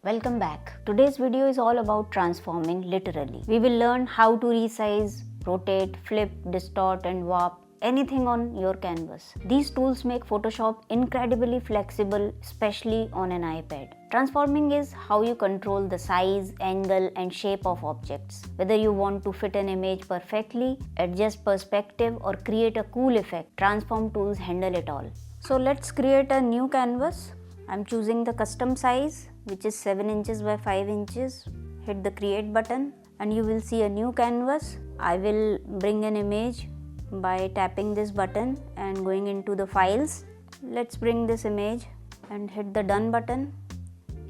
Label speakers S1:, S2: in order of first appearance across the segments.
S1: Welcome back. Today's video is all about transforming literally. We will learn how to resize, rotate, flip, distort and warp anything on your canvas. These tools make Photoshop incredibly flexible, especially on an iPad. Transforming is how you control the size, angle and shape of objects. Whether you want to fit an image perfectly, adjust perspective or create a cool effect, transform tools handle it all. So let's create a new canvas. I'm choosing the custom size, which is 7 inches by 5 inches. Hit the create button and you will see a new canvas. I will bring an image by tapping this button and going into the files. Let's bring this image and hit the done button.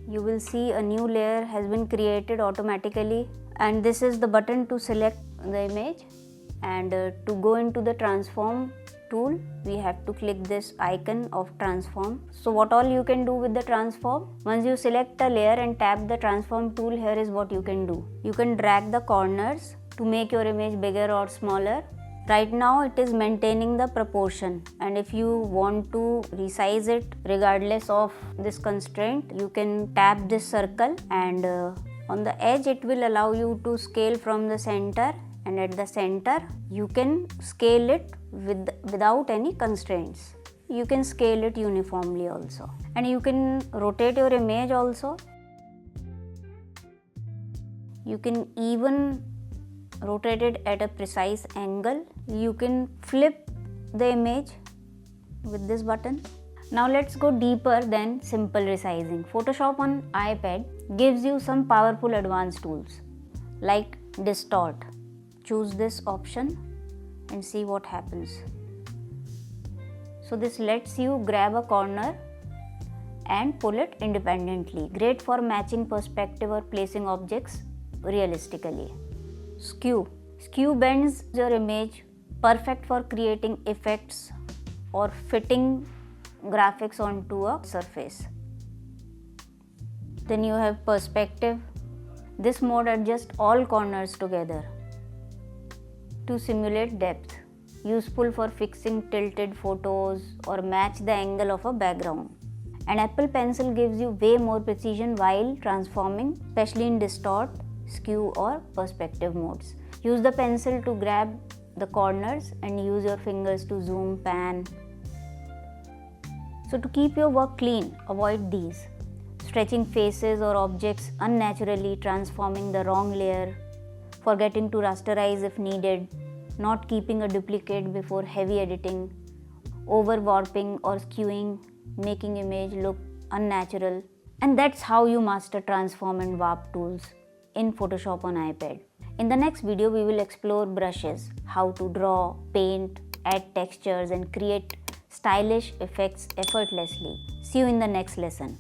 S1: You will see a new layer has been created automatically, and this is the button to select the image. And to go into the transform tool, we have to click this icon of transform. So what all you can do with the transform? Once you select a layer and tap the transform tool, here is what you can do. You can drag the corners to make your image bigger or smaller. Right now it is maintaining the proportion, and if you want to resize it regardless of this constraint, you can tap this circle and on the edge it will allow you to scale from the center, and at the center you can scale it without any constraints. You can scale it uniformly also, and you can rotate your image also. You can even rotate it at a precise angle. You can flip the image with this button. Now let's go deeper than simple resizing. Photoshop on iPad gives you some powerful advanced tools like distort. Choose this option and see what happens. So this lets you grab a corner and pull it independently. Great for matching perspective or placing objects realistically. Skew. Skew bends your image, perfect for creating effects or fitting graphics onto a surface. Then you have perspective. This mode adjusts all corners together to simulate depth, useful for fixing tilted photos or match the angle of a background. And Apple Pencil gives you way more precision while transforming, especially in distort, skew or perspective modes. Use the pencil to grab the corners and use your fingers to zoom, pan. So to keep your work clean, avoid these. Stretching faces or objects unnaturally, transforming the wrong layer, forgetting to rasterize if needed, not keeping a duplicate before heavy editing, over warping or skewing, making image look unnatural. And that's how you master transform and warp tools in Photoshop on iPad. In the next video, we will explore brushes, how to draw, paint, add textures and create stylish effects effortlessly. See you in the next lesson.